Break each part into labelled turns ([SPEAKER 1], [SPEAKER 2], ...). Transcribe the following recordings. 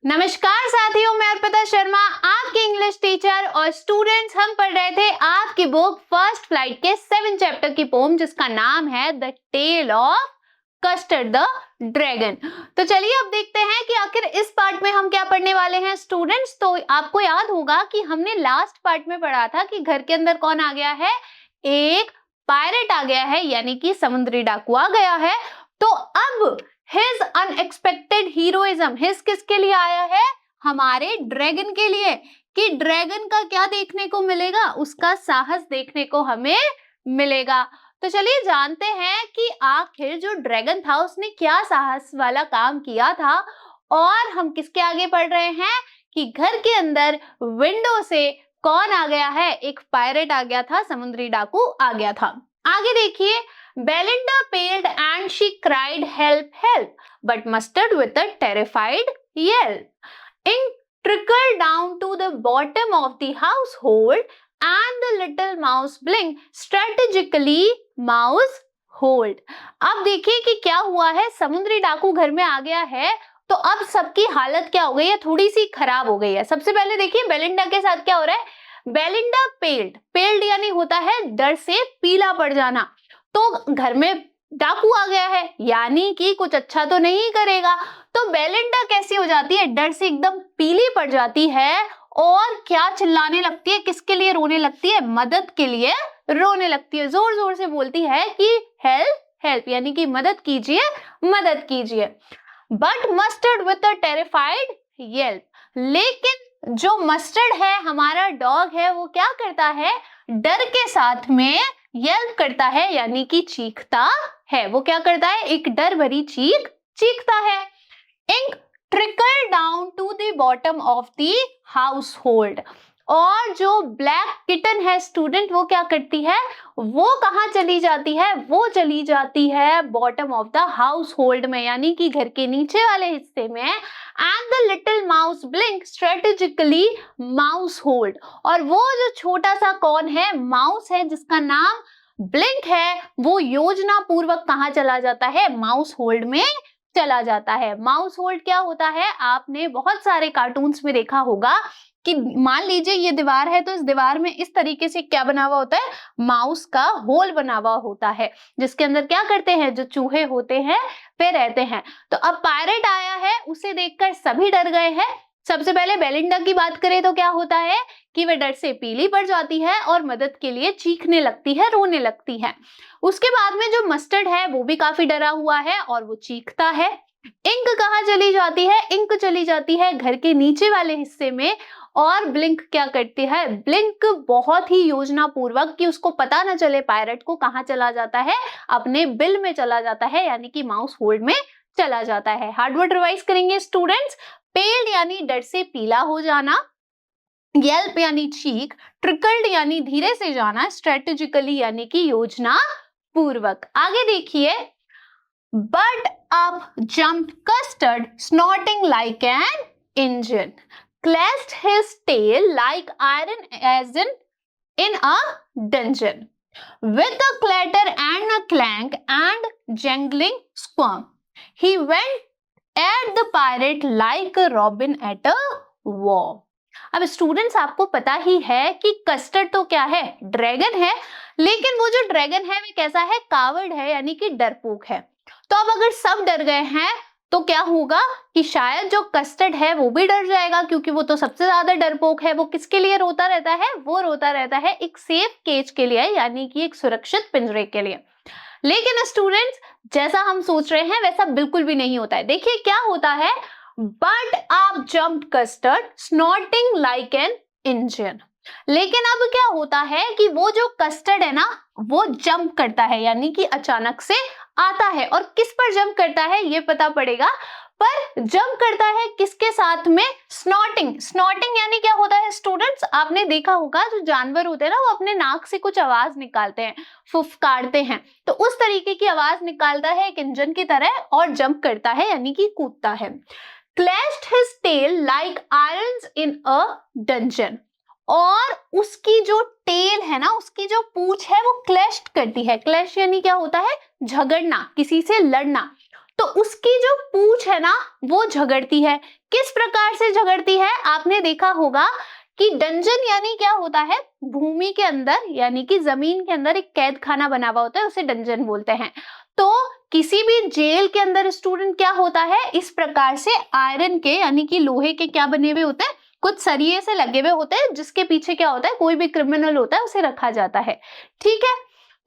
[SPEAKER 1] नमस्कार साथियों, मैं अर्पिता शर्मा आपकी इंग्लिश टीचर और स्टूडेंट्स हम पढ़ रहे थे आपकी बुक फर्स्ट फ्लाइट के 7 चैप्टर की पोम जिसका नाम है the tale of Custard the dragon. तो चलिए अब देखते हैं कि आखिर इस पार्ट में हम क्या पढ़ने वाले हैं स्टूडेंट्स। तो आपको याद होगा कि हमने लास्ट पार्ट में पढ़ा था कि घर के अंदर कौन आ गया है, एक पायरेट आ गया है यानी कि समुद्री डाकू आ गया है। तो अब हिज अनएक्सपेक्टेड हीरोइज्म, हिज किसके लिए आया है, हमारे ड्रैगन के लिए, कि ड्रैगन का क्या देखने को मिलेगा, उसका साहस देखने को हमें मिलेगा। तो चलिए जानते हैं कि आखिर जो ड्रैगन था उसने क्या साहस वाला काम किया था। और हम किसके आगे पढ़ रहे हैं कि घर के अंदर विंडो से कौन आ गया है, एक पायरेट आ गया था, समुद्री डाकू आ गया था। आगे देखिए, Belinda paled and she cried, "Help, help!" but Mustard with a terrified yell. Ink trickled down to the bottom of the household, and the little mouse blinked strategically. Mouse hold. अब देखिए कि क्या हुआ है, समुद्री डाकू घर में आ गया है तो अब सबकी हालत क्या हो गई है, थोड़ी सी खराब हो गई है। सबसे पहले देखिए बेलिंडा के साथ क्या हो रहा है, बेलिंडा पेल्ड, पेल्ड यानी होता है डर से पीला पड़ जाना। तो घर में डाकू आ गया है यानी कि कुछ अच्छा तो नहीं करेगा। तो बेलिंडा कैसी हो जाती है, डर से एकदम पीली पड़ जाती है और क्या चिल्लाने लगती है, किसके लिए रोने लगती है, मदद के लिए रोने लगती है। जोर जोर से बोलती है कि हेल्प हेल्प यानी कि मदद कीजिए मदद कीजिए। But mustard with a terrified Yelp, लेकिन जो मस्टर्ड है हमारा डॉग है वो क्या करता है, डर के साथ में येल्प करता है यानी कि चीखता है। वो क्या करता है, एक डर भरी चीख चीखता है। Ink trickle down to the bottom of the household, और जो ब्लैक किटन है स्टूडेंट वो क्या करती है, वो कहाँ चली जाती है, वो चली जाती है bottom of the house hold में यानी कि घर के नीचे वाले हिस्से में। And the little mouse blink strategically mouse hold, और वो जो छोटा सा कौन है, माउस है जिसका नाम ब्लिंक है, वो योजना पूर्वक कहाँ चला जाता है, माउस होल्ड में चला जाता है। माउस होल्ड क्या होता है, आपने बहुत सारे कार्टून्स में देखा होगा कि मान लीजिए ये दीवार है तो इस दीवार में इस तरीके से क्या बना हुआ होता है, माउस का होल बना हुआ होता है जिसके अंदर क्या करते हैं, जो चूहे होते हैं वे रहते हैं। तो अब पायरेट आया है, उसे देखकर सभी डर गए हैं। सबसे पहले बेलिंडा की बात करें तो क्या होता है कि वह डर से पीली पड़ जाती है और मदद के लिए चीखने लगती है, रोने लगती है। उसके बाद में जो मस्टर्ड है वो भी काफी डरा हुआ है और वो चीखता है। इंक कहाँ चली जाती है, इंक चली जाती है घर के नीचे वाले हिस्से में। और ब्लिंक क्या करती है, ब्लिंक बहुत ही योजना पूर्वक कि उसको पता न चले पायरेट को, कहाँ चला जाता है, अपने बिल में चला जाता है यानी कि माउस होल्ड में चला जाता है। हार्डवर्ड रिवाइज करेंगे स्टूडेंट्स। पेल्ड यानी डर से पीला हो जाना, येल्प यानी चीख, ट्रिकल्ड यानी धीरे से जाना, स्ट्रेटेजिकली यानी कि योजना पूर्वक। आगे देखिए, but up jumped custard snorting like an engine, clashed his tail like iron as in a dungeon, with a clatter and a clank and jangling squirm. He went at the pirate like a robin at a war. अब students आपको पता ही है कि custard तो क्या है, dragon है, लेकिन वो जो ड्रैगन है वो कैसा है, कावर्ड है यानी कि डरपोक है। तो अब अगर सब डर गए हैं तो क्या होगा कि शायद जो कस्टर्ड है वो भी डर जाएगा, क्योंकि वो तो सबसे ज्यादा डरपोक है। वो किसके लिए रोता रहता है, वो रोता रहता है एक सेफ केज के लिए यानी कि एक सुरक्षित पिंजरे के लिए। लेकिन स्टूडेंट्स जैसा हम सोच रहे हैं वैसा बिल्कुल भी नहीं होता है। देखिए क्या होता है, बट आप jumped custard snorting like an engine, लेकिन अब क्या होता है कि वो जो कस्टर्ड है ना वो जंप करता है यानी कि अचानक से आता है। और किस पर जंप करता है ये पता पड़ेगा, पर जंप करता है किसके साथ में, स्नॉटिंग। स्नॉटिंग यानी क्या होता है स्टूडेंट्स, आपने देखा होगा जो जानवर होते हैं ना वो अपने नाक से कुछ आवाज निकालते हैं, फुफकारते हैं, तो उस तरीके की आवाज निकालता है एक इंजन की तरह और जंप करता है यानी कि कूदता है। Clashed his tail like irons in a dungeon, और उसकी जो टेल है ना, उसकी जो पूंछ है वो क्लैश्ड करती है। क्लैश यानी क्या होता है, झगड़ना, किसी से लड़ना। तो उसकी जो पूंछ है ना वो झगड़ती है किस प्रकार से झगड़ती है? आपने देखा होगा कि डंजन यानी क्या होता है? भूमि के अंदर यानी कि जमीन के अंदर एक कैद खाना बना हुआ होता है, उसे डंजन बोलते हैं। तो किसी भी जेल के अंदर स्टूडेंट क्या होता है? इस प्रकार से आयरन के यानी कि लोहे के क्या बने हुए होते हैं? कुछ सरिये से लगे हुए होते हैं, जिसके पीछे क्या होता है? कोई भी क्रिमिनल होता है उसे रखा जाता है। ठीक है,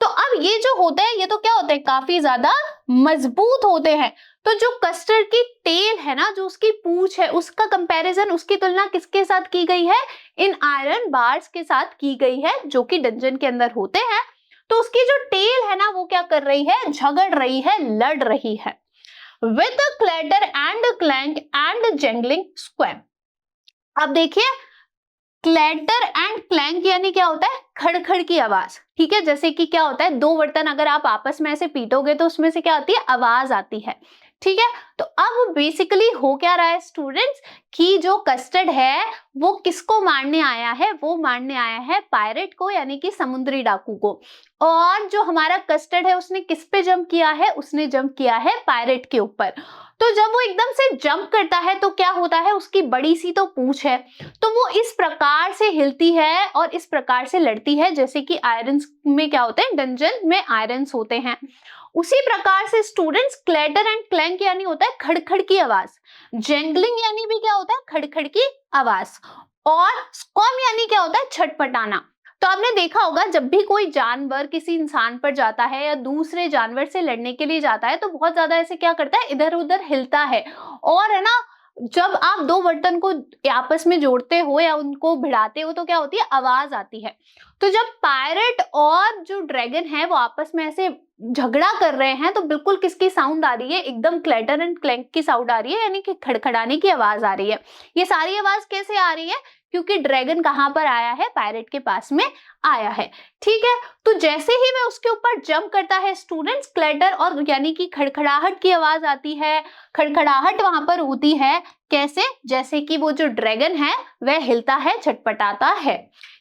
[SPEAKER 1] तो अब ये जो होते हैं ये तो क्या होते हैं? काफी ज्यादा मजबूत होते हैं। तो जो कस्टर्ड की टेल है ना, जो उसकी पूंछ है, उसका कंपैरिजन, उसकी तुलना किसके साथ की गई है? इन आयरन बार्स के साथ की गई है, जो कि डंजन के अंदर होते हैं। तो उसकी जो टेल है ना, वो क्या कर रही है? झगड़ रही है, लड़ रही है। With a clatter and clank and jangling squirm. अब देखिए, क्लैटर एंड क्लैंक यानी क्या होता है? खड़खड़ की आवाज। ठीक है, जैसे कि क्या होता है? दो बर्तन अगर आप आपस में ऐसे पीटोगे तो उसमें से क्या आती है? आवाज आती है। ठीक है, तो अब बेसिकली हो क्या रहा है स्टूडेंट्स, कि जो कस्टर्ड है वो किसको मारने आया है? वो मारने आया है पायरेट को, यानी कि समुद्री डाकू को। और जो हमारा कस्टर्ड है उसने किस पे जंप किया है? उसने जंप किया है पायरेट के ऊपर। तो जब वो एकदम से जंप करता है तो क्या होता है? उसकी बड़ी सी तो पूंछ है, तो वो इस प्रकार से हिलती है और इस प्रकार से लड़ती है, जैसे कि आयरन में क्या होते हैं? डंजन में आयरन्स होते हैं। उसी प्रकार से स्टूडेंट्स, क्लैटर एंड क्लैंक यानी होता है खड़खड़ की आवाज, जैंगलिंग यानी भी क्या होता है? खड़खड़ की आवाज, और स्क्वैम यानी क्या होता है? छटपटाना। तो आपने देखा होगा, जब भी कोई जानवर किसी इंसान पर जाता है या दूसरे जानवर से लड़ने के लिए जाता है तो बहुत ज्यादा ऐसे क्या करता है? इधर उधर हिलता है। और है ना, जब आप दो बर्तन को आपस में जोड़ते हो या उनको भिड़ाते हो तो क्या होती है? आवाज आती है। तो जब पायरेट और जो ड्रैगन है वो आपस में ऐसे झगड़ा कर रहे हैं तो बिल्कुल किसकी साउंड आ रही है? एकदम क्लैटर एंड क्लैंक की साउंड आ रही है, यानी कि खड़खड़ाने की आवाज आ रही है। ये सारी आवाज कैसे आ रही है? क्योंकि ड्रैगन कहां पर आया है? पायरेट के पास में आया है। ठीक है, तो जैसे ही वह उसके ऊपर जंप करता है स्टूडेंट्स, क्लैटर और यानी कि खड़खड़ाहट की आवाज आती है। खड़खड़ाहट वहां पर होती है कैसे? जैसे कि वो जो ड्रैगन है वह हिलता है, छटपटाता है।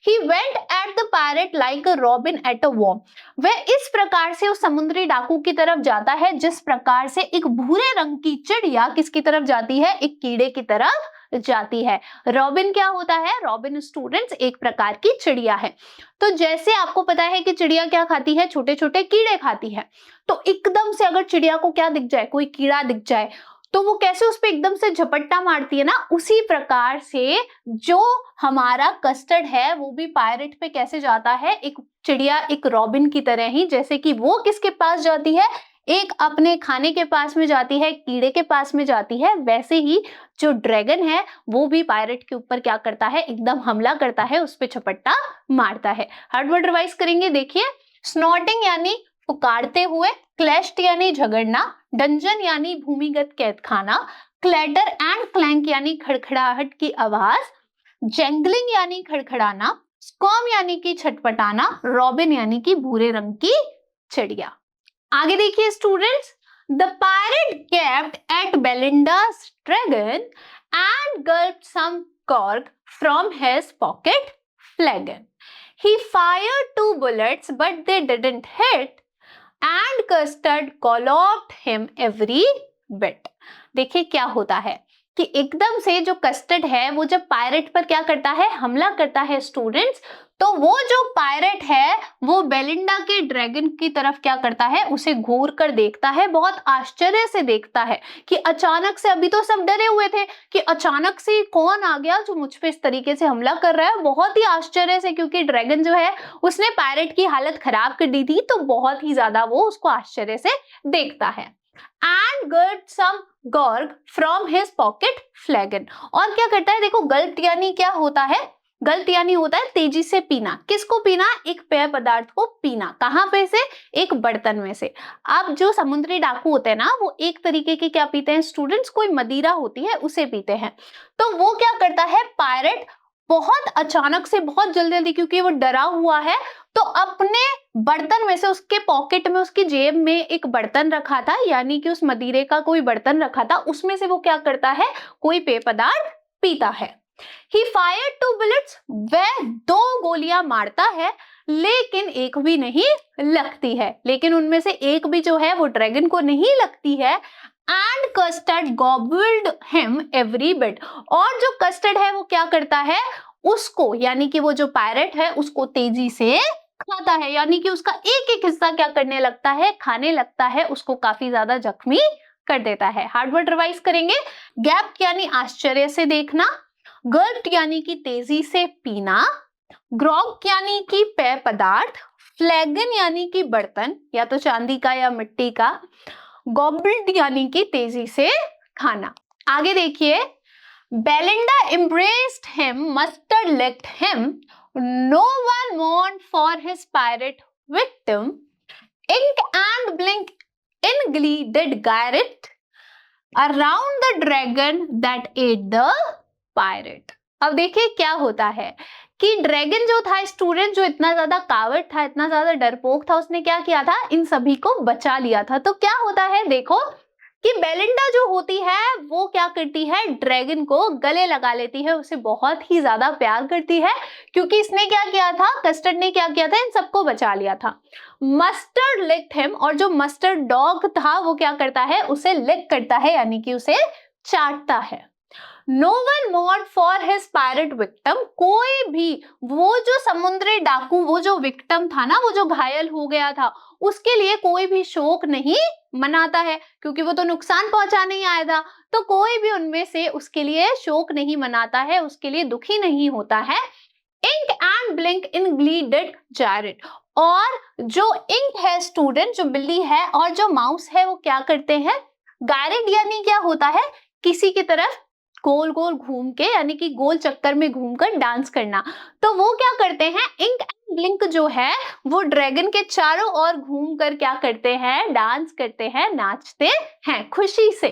[SPEAKER 1] He went at the pirate like a robin at a worm. वह इस प्रकार से उस समुद्री डाकू की तरफ जाता है जिस प्रकार से एक भूरे रंग की चिड़िया किसकी तरफ जाती है? एक कीड़े की तरफ जाती है। रॉबिन क्या होता है? रॉबिन स्टूडेंट्स एक प्रकार की चिड़िया है। तो जैसे आपको पता है कि चिड़िया क्या खाती है? छोटे छोटे कीड़े खाती है। तो एकदम से अगर चिड़िया को क्या दिख जाए? कोई कीड़ा दिख जाए तो वो कैसे उस पे एकदम से झपट्टा मारती है ना, उसी प्रकार से जो हमारा कस्टर्ड है वो भी पायरेट पे कैसे जाता है? एक चिड़िया, एक रॉबिन की तरह ही। जैसे कि वो किसके पास जाती है? एक अपने खाने के पास में जाती है, कीड़े के पास में जाती है, वैसे ही जो ड्रैगन है वो भी पायरेट के ऊपर क्या करता है? एकदम हमला करता है, उस पे झपट्टा मारता है। हर्ड वर्ड रिवाइज करेंगे, देखिए। स्नॉटिंग यानी पुकारते हुए, क्लैश्ड यानी झगड़ना, डंजन यानी भूमिगत कैद खाना, क्लैटर एंड क्लैंक यानी खड़खड़ाहट की आवाज, जैंगलिंग यानी खड़खड़ाना, स्क्वैम यानी कि छटपटाना, रॉबिन यानी कि भूरे रंग की चिड़िया। आगे देखिए students, the pirate gaped at Belinda's dragon and gulped some cork from his pocket flagon. He fired 2 bullets but they didn't hit and custard colloped him every bit. देखिए क्या होता है कि एकदम से जो कस्टर्ड है वो जब पायरेट पर क्या करता है? हमला करता है स्टूडेंट्स। तो वो जो पायरेट है वो बेलिंडा के ड्रैगन की तरफ क्या करता है? उसे घूर कर देखता है, बहुत आश्चर्य से देखता है कि अचानक से, अभी तो सब डरे हुए थे कि अचानक से कौन आ गया जो मुझ पे इस तरीके से हमला कर रहा है। बहुत ही आश्चर्य से, क्योंकि ड्रैगन जो है उसने पायरेट की हालत खराब कर दी थी, तो बहुत ही ज्यादा वो उसको आश्चर्य से देखता है। And gulped some gorg from his pocket flagon. और क्या करता है? देखो, गल्प यानी क्या होता है? गल्प यानी होता है तेजी से पीना। किसको पीना? एक पेय पदार्थ को पीना। कहां पे से? एक बर्तन में से। अब जो समुद्री डाकू होते हैं ना, वो एक तरीके के क्या पीते हैं स्टूडेंट्स? कोई मदिरा होती है उसे पीते हैं। तो वो क्या करता है? पायरेट बहुत अचानक से, बहुत जल्दी जल्दी, क्योंकि वो डरा हुआ है, तो अपने बर्तन में से, उसके पॉकेट में, उसकी जेब में एक बर्तन रखा था, यानी कि उस मदिरे का कोई बर्तन रखा था, उसमें से वो क्या करता है? कोई पेय पदार्थ पीता है। He fired 2 bullets. वह 2 गोलियां मारता है लेकिन एक भी नहीं लगती है। लेकिन उनमें से एक भी जो है वो ड्रैगन को नहीं लगती है। And custard गॉबल्ड him every bit, और जो कस्टर्ड है वो क्या करता है, उसको यानी कि वो जो पैरेट है उसको तेजी से खाता है, यानी कि उसका एक एक हिस्सा क्या करने लगता है, खाने लगता है, उसको काफी ज्यादा जख्मी कर देता है। हार्ड वर्ड रिवाइज करेंगे। गैप यानी आश्चर्य से देखना, गल्प यानी कि तेजी से पीना, ग्रॉग यानी कि पेय पदार्थ, फ्लैगन यानी कि बर्तन या तो चांदी का या मिट्टी का, गॉबल्ड यानी कि तेजी से खाना। आगे देखिए, Belinda embraced him, mustard licked him, no one mourned for his pirate victim, ink and blink in glee did Garrett around the dragon that ate the pirate। अब देखिए क्या होता है कि ड्रैगन जो था, स्टूडेंट जो इतना ज्यादा कावर्ड था, इतना ज्यादा डरपोक था, उसने क्या किया था, इन सभी को बचा लिया था। तो क्या होता है देखो कि बेलिंडा जो होती है वो क्या करती है, ड्रैगन को गले लगा लेती है, उसे बहुत ही ज्यादा प्यार करती है, क्योंकि इसने क्या किया था, कस्टर्ड ने क्या किया था, इन सबको बचा लिया था। मस्टर्ड लिक्ड हिम, और जो मस्टर्ड डॉग था वो क्या करता है, उसे लिक करता है यानी कि उसे चाटता है। No one mourned for his pirate victim, कोई भी, वो जो समुद्री डाकू, वो जो विक्टिम था ना, वो जो घायल हो गया था, उसके लिए कोई भी शोक नहीं मनाता है, क्योंकि वो तो नुकसान पहुंचाने ही आया था। तो कोई भी उनमें से उसके लिए शोक नहीं मनाता है, उसके लिए दुखी नहीं होता है। Ink and Blink in glee did jarrett, और जो इंक है स्टूडेंट, जो बिल्ली है, और जो माउस है, वो क्या करते हैं, गैरेट यानी क्या होता है, किसी की तरफ गोल गोल घूम के, यानी कि गोल चक्कर में घूमकर डांस करना। तो वो क्या करते हैं, इंक एंड ब्लिंक जो है वो ड्रैगन के चारों ओर घूमकर क्या करते हैं, डांस करते हैं, नाचते हैं खुशी से।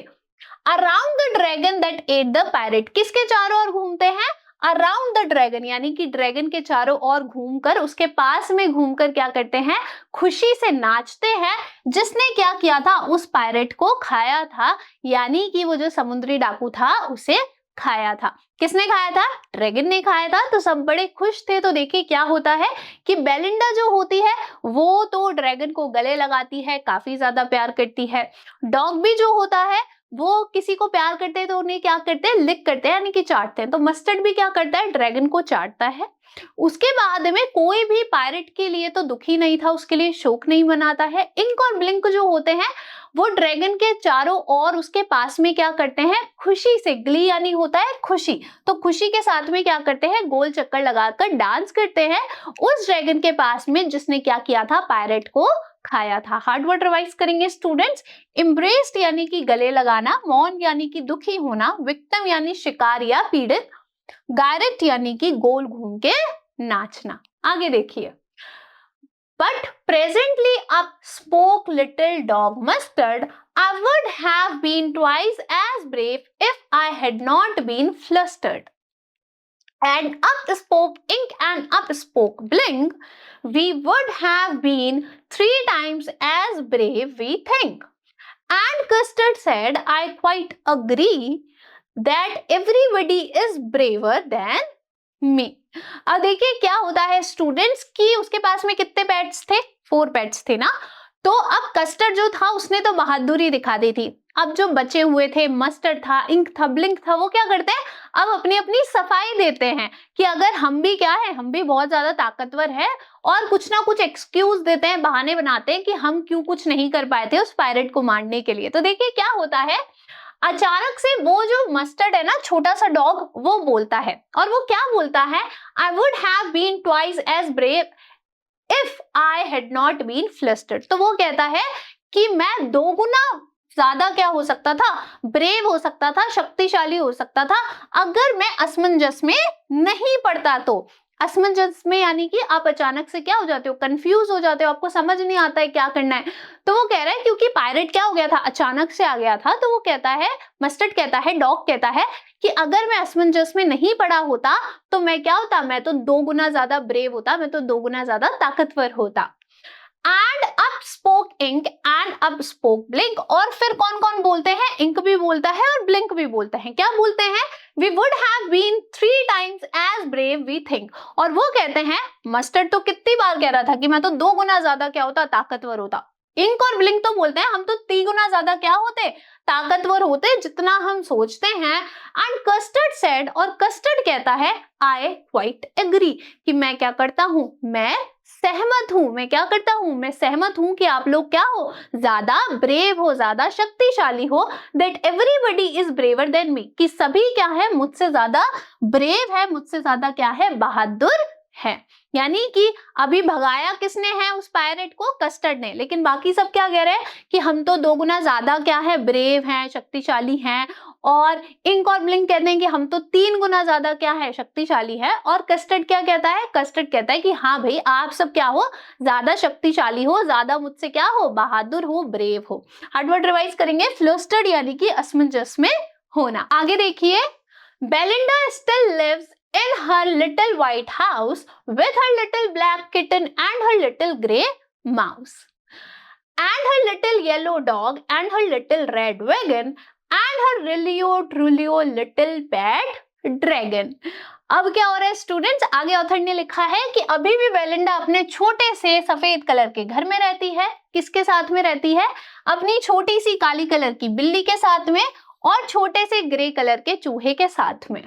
[SPEAKER 1] Around the dragon that at the parrot, किसके चारों ओर घूमते हैं, अराउंड द ड्रैगन, यानी कि ड्रैगन के चारों ओर घूमकर, उसके पास में घूमकर क्या करते हैं, खुशी से नाचते हैं, जिसने क्या किया था, उस पायरेट को खाया था, यानी कि वो जो समुद्री डाकू था उसे खाया था। किसने खाया था, ड्रैगन ने खाया था। तो सब बड़े खुश थे। तो देखिए क्या होता है कि बेलिंडा जो होती है वो तो ड्रैगन को गले लगाती है, काफी ज्यादा प्यार करती है। डॉग भी जो होता है वो किसी को प्यार करते हैं तो उन्हें क्या करते हैं, लिक करते हैं, यानी कि चाटते हैं। तो मस्टर्ड भी क्या करता है, ड्रैगन को चाटता है। उसके बाद में कोई भी पायरेट के लिए तो दुखी नहीं था, उसके लिए शोक नहीं मनाता है। इंक और ब्लिंक जो होते हैं वो ड्रैगन के चारों ओर उसके पास में क्या करते हैं, खुशी से, ग्ली यानी होता है खुशी, तो खुशी के साथ में क्या करते हैं, गोल चक्कर लगाकर डांस करते हैं उस ड्रैगन के पास में जिसने क्या किया था, पायरेट को खाया था। हार्ड वर्ड रिवाइज करेंगे स्टूडेंट्स। एम्ब्रेस्ड यानी कि गले लगाना, मौन यानी कि दुखी होना, विक्टिम यानी शिकार या पीड़ित, गायरेट यानी कि गोल घूम के नाचना। आगे देखिए, but presently up spoke little dog Mustard, I would have been twice as brave if I had not been flustered. And up spoke Ink and up spoke Blink, we would have been 3 times as brave we think. And Custard said, I quite agree that everybody is braver than me. अब देखिए क्या होता है students की उसके पास में कितने pets थे, 4 पेट्स थे ना। तो अब कस्टर्ड जो था उसने तो बहादुरी दिखा दी थी। अब जो बचे हुए थे, मस्टर्ड था, इंक था, ब्लिंक था, वो क्या करते हैं, अब अपनी अपनी सफाई देते हैं कि अगर हम भी क्या है, हम भी बहुत ज्यादा ताकतवर है, और कुछ ना कुछ एक्सक्यूज देते हैं, बहाने बनाते हैं कि हम क्यों कुछ नहीं कर पाए थे उस पायरेट को मारने के लिए। तो देखिए क्या होता है, अचानक से वो जो मस्टर्ड है ना, छोटा सा डॉग, वो बोलता है, और वो क्या बोलता है, I would have been twice as brave if I had not been flustered. तो वो कहता है कि मैं 2 गुना ज्यादा क्या हो सकता था, ब्रेव हो सकता था, शक्तिशाली हो सकता था, अगर मैं असमंजस में नहीं पड़ता। तो असमंजस में यानी कि आप अचानक से क्या हो जाते हो, कंफ्यूज हो जाते हो, आपको समझ नहीं आता है क्या करना है। तो वो कह रहा है क्योंकि पायरेट क्या हो गया था, अचानक से आ गया था। तो वो कहता है, मस्टर्ड कहता है, डॉग कहता है कि अगर मैं असमंजस में नहीं पड़ा होता तो मैं क्या होता, मैं तो 2 गुना ज्यादा ब्रेव होता, मैं तो 2 गुना ज्यादा ताकतवर होता। And up spoke Ink and up spoke Blink, और फिर कौन कौन बोलते हैं, इंक भी बोलता है और ब्लिंक भी बोलते हैं। क्या बोलते हैं, we would have been 3 times as brave we think। और वो कहते हैं, मस्टर्ड तो कितनी बार कह रहा था कि मैं तो 2 गुना ज्यादा क्या होता, ताकतवर होता। इंक और ब्लिंक तो बोलते हैं हम तो 3 गुना ज्यादा क्या होते, ताकतवर होते जितना हम सोचते हैं। एंड कस्टर्ड सेड, और कस्टर्ड कहता है आई क्वाइट एग्री, कि मैं क्या करता हूं, मैं सहमत हूं। मैं क्या करता हूं, मैं सहमत हूं कि आप लोग क्या हो, ज्यादा ब्रेव हो, ज्यादा शक्तिशाली हो। That everybody is braver than me, कि सभी क्या है, मुझसे ज्यादा ब्रेव है, मुझसे ज्यादा क्या है, बहादुर है। यानी कि अभी भगाया किसने है उस पायरेट को, कस्टर्ड ने, लेकिन बाकी सब क्या कह रहे हैं कि हम तो 2 गुना ज्यादा क्या है, ब्रेव हैं, शक्तिशाली हैं। और इंक और ब्लिंक कहते हैं कि हम तो 3 गुना ज्यादा क्या है, शक्तिशाली है। और कस्टर्ड क्या कहता है, कस्टर्ड कहता है कि हाँ भाई आप सब क्या हो, ज्यादा शक्तिशाली हो, ज्यादा मुझसे क्या हो, बहादुर हो, ब्रेव हो। हार्डवर्ड रिवाइज करेंगे, फ्लस्टर्ड यानी कि असमंजस में होना। आगे देखिए, Belinda still lives in her little white house with her little black kitten and her little grey mouse and her little yellow dog and her little red wagon and her Trulio little pet dragon। अब क्या हो रहा है students, आगे author ने लिखा है कि अभी भी बेलिंडा अपने छोटे से सफेद कलर के घर में रहती है। किसके साथ में रहती है, अपनी छोटी सी काली कलर की बिल्ली के साथ में, और छोटे से ग्रे कलर के चूहे के साथ में,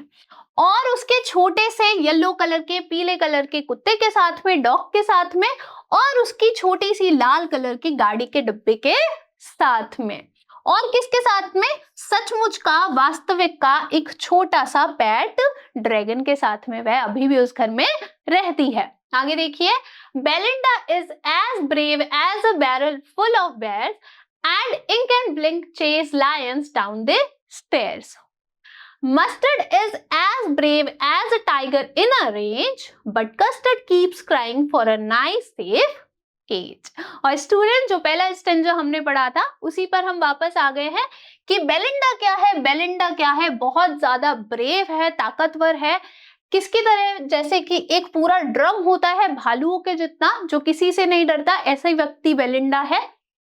[SPEAKER 1] और उसके छोटे से येलो कलर के, पीले कलर के कुत्ते के साथ में, डॉग के साथ में, और उसकी छोटी सी लाल कलर की गाड़ी के डिब्बे के साथ में, और किसके साथ में, सचमुच का, वास्तविक का एक छोटा सा पेट ड्रैगन के साथ में। वह अभी भी उस घर में रहती है। आगे देखिए, Belinda is as brave as a barrel full of bears and Ink and Blink chase lions down the stairs. Mustard is as brave as a tiger in a rage, but Custard keeps crying for a nice safe cage। और student जो पहला stanza हमने पढ़ा था उसी पर हम वापस आ गए हैं कि बेलिंडा क्या है, बेलिंडा क्या है, बहुत ज्यादा ब्रेव है, ताकतवर है। किसकी तरह, जैसे कि एक पूरा ड्रम होता है भालुओं के जितना, जो किसी से नहीं डरता, ऐसा ही व्यक्ति बेलिंडा है।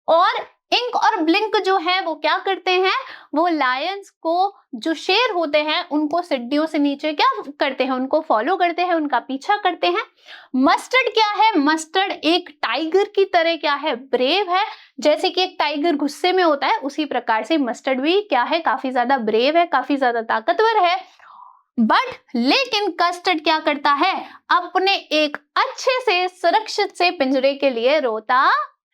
[SPEAKER 1] और इंक और ब्लिंक जो है वो क्या करते हैं, वो लायंस को, जो शेर होते हैं, उनको सीढ़ियों से नीचे क्या करते हैं, उनको फॉलो करते हैं, उनका पीछा करते हैं। मस्टर्ड क्या है, मस्टर्ड एक टाइगर की तरह क्या है, ब्रेव है। जैसे कि एक टाइगर गुस्से में होता है, उसी प्रकार से मस्टर्ड भी क्या है, काफी ज्यादा ब्रेव है, काफी ज्यादा ताकतवर है। बट लेकिन कस्टर्ड क्या करता है, अपने एक अच्छे से सुरक्षित से पिंजरे के लिए रोता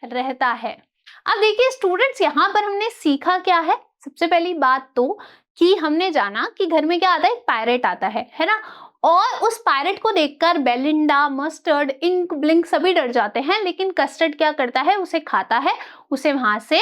[SPEAKER 1] रहता है। अब देखिए स्टूडेंट्स, यहाँ पर हमने सीखा क्या है, सबसे पहली बात तो कि हमने जाना कि घर में क्या आता है, एक पायरेट आता है ना। और उस पायरेट को देखकर बेलिंडा, मस्टर्ड, इंक, ब्लिंक सभी डर जाते हैं, लेकिन कस्टर्ड क्या करता है, उसे खाता है, उसे वहां से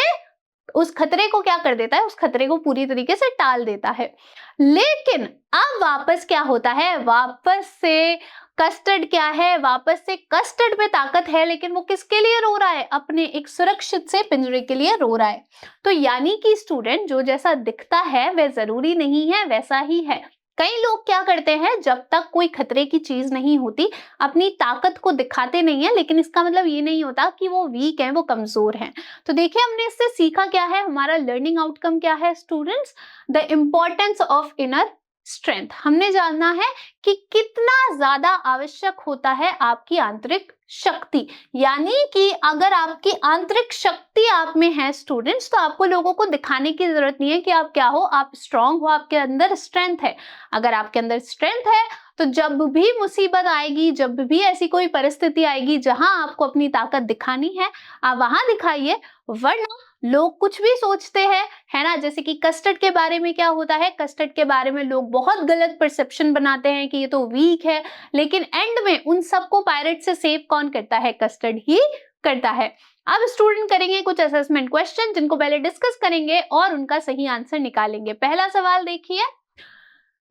[SPEAKER 1] उस खतरे को क्या कर देता है, उस खतरे को पूरी तरीके से टाल देता है। लेकिन अब वापस क्या होता है, वापस से कस्टर्ड क्या है, वापस से कस्टर्ड में ताकत है, लेकिन वो किसके लिए रो रहा है, अपने एक सुरक्षित से पिंजरे के लिए रो रहा है। तो यानी कि स्टूडेंट जो जैसा दिखता है वह जरूरी नहीं है वैसा ही है। कई लोग क्या करते हैं, जब तक कोई खतरे की चीज नहीं होती अपनी ताकत को दिखाते नहीं है, लेकिन इसका मतलब ये नहीं होता कि वो वीक हैं, वो कमजोर हैं। तो देखिए हमने इससे सीखा क्या है, हमारा लर्निंग आउटकम क्या है students, the importance of inner strength. हमने जानना है कि कितना ज्यादा आवश्यक होता है आपकी आंतरिक शक्ति। यानी कि अगर आपकी आंतरिक शक्ति आप में है स्टूडेंट्स, तो आपको लोगों को दिखाने की जरूरत नहीं है कि आप क्या हो, आप स्ट्रांग हो, आपके अंदर स्ट्रेंथ है। अगर आपके अंदर स्ट्रेंथ है तो जब भी मुसीबत आएगी, जब भी ऐसी कोई परिस्थिति आएगी जहां आपको अपनी ताकत दिखानी है, आप वहां दिखाइए। वरना लोग कुछ भी सोचते हैं, है ना। जैसे कि कस्टर्ड के बारे में क्या होता है, कस्टर्ड के बारे में लोग बहुत गलत परसेप्शन बनाते हैं कि ये तो वीक है, लेकिन एंड में उन सबको पायरेट से सेव कौन करता है, कस्टर्ड ही करता है। अब स्टूडेंट करेंगे कुछ असेसमेंट क्वेश्चन जिनको पहले डिस्कस करेंगे और उनका सही आंसर निकालेंगे। पहला सवाल देखिए,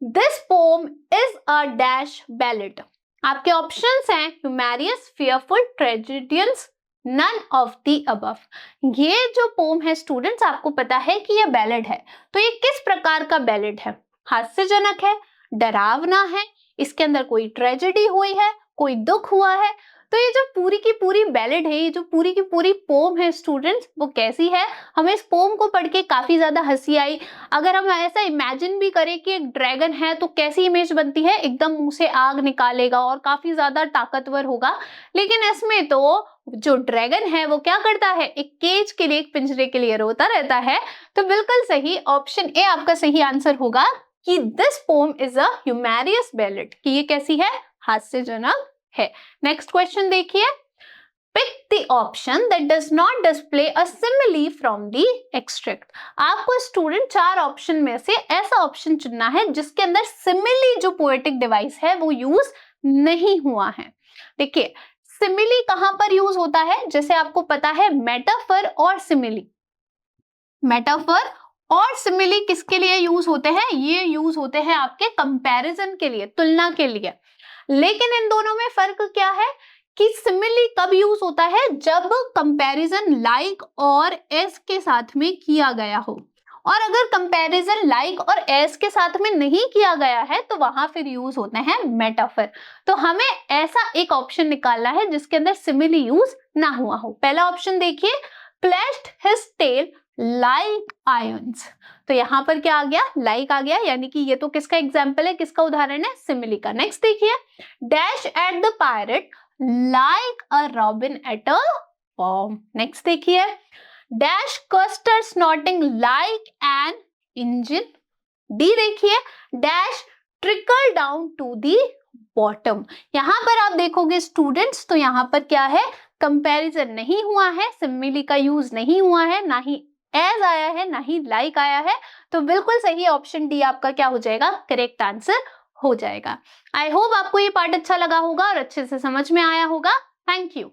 [SPEAKER 1] this poem is a dash ballad. आपके ऑप्शंस हैं humorous, fearful, tragedians, none of the above. ये जो पोम है स्टूडेंट्स, आपको पता है कि ये बैलेड है, तो ये किस प्रकार का बैलेड है, हास्यजनक है, डरावना है, इसके अंदर कोई ट्रेजेडी हुई है, कोई दुख हुआ है, तो ये जो पूरी की पूरी बैलेड है, ये जो पूरी की पूरी पोम है स्टूडेंट्स, वो कैसी है? हमें इस पोम को पढ़ के काफी ज्यादा हंसी आई। अगर हम ऐसा इमेजिन भी करें कि एक ड्रैगन है तो कैसी इमेज बनती है, एकदम मुंह से आग निकालेगा और काफी ज्यादा ताकतवर होगा। लेकिन इसमें तो जो ड्रैगन है वो क्या करता है, एक केज के लिए, एक पिंजरे के लिए रोता रहता है। तो बिल्कुल सही, ऑप्शन ए आपका सही आंसर होगा कि this poem is a humorous ballad, कि ये कैसी है, हास्यजनक है। नेक्स्ट क्वेश्चन देखिए, pick the option that does not display a simile from the extract. आपको स्टूडेंट 4 ऑप्शन में से ऐसा ऑप्शन चुनना है जिसके अंदर सिमिली जो पोएटिक डिवाइस है वो यूज नहीं हुआ है। देखिए सिमिली कहां पर यूज होता है, जैसे आपको पता है मेटाफर और सिमिली, मेटाफर और सिमिली किसके लिए यूज होते हैं, ये यूज होते हैं आपके कंपैरिजन के लिए, तुलना के लिए। लेकिन इन दोनों में फर्क क्या है कि सिमिली कब यूज होता है, जब कंपैरिजन लाइक और एस के साथ में किया गया हो, और अगर कंपैरिजन लाइक और एस के साथ में नहीं किया गया है तो वहां फिर यूज होते हैं मेटाफर। तो हमें ऐसा एक ऑप्शन निकालना है जिसके अंदर सिमिली यूज ना हुआ हो। पहला ऑप्शन देखिए, placed his tail like irons. तो यहाँ पर क्या आ गया, लाइक आ गया, यानी कि ये तो किसका एग्जाम्पल है, किसका उदाहरण है, सिमिली का। नेक्स्ट देखिए, dash at the pirate like a robin at a worm. Next देखिए, dash Custard snorting like an engine. D देखिए, dash trickle down to the bottom. यहां पर आप देखोगे स्टूडेंट्स, तो यहां पर क्या है, कंपैरिजन नहीं हुआ है, सिमिली का यूज नहीं हुआ है, ना ही एज आया है, ना ही लाइक आया है। तो बिल्कुल सही ऑप्शन डी आपका क्या हो जाएगा, करेक्ट आंसर हो जाएगा। आई होप आपको ये पार्ट अच्छा लगा होगा और अच्छे से समझ में आया होगा। Thank you.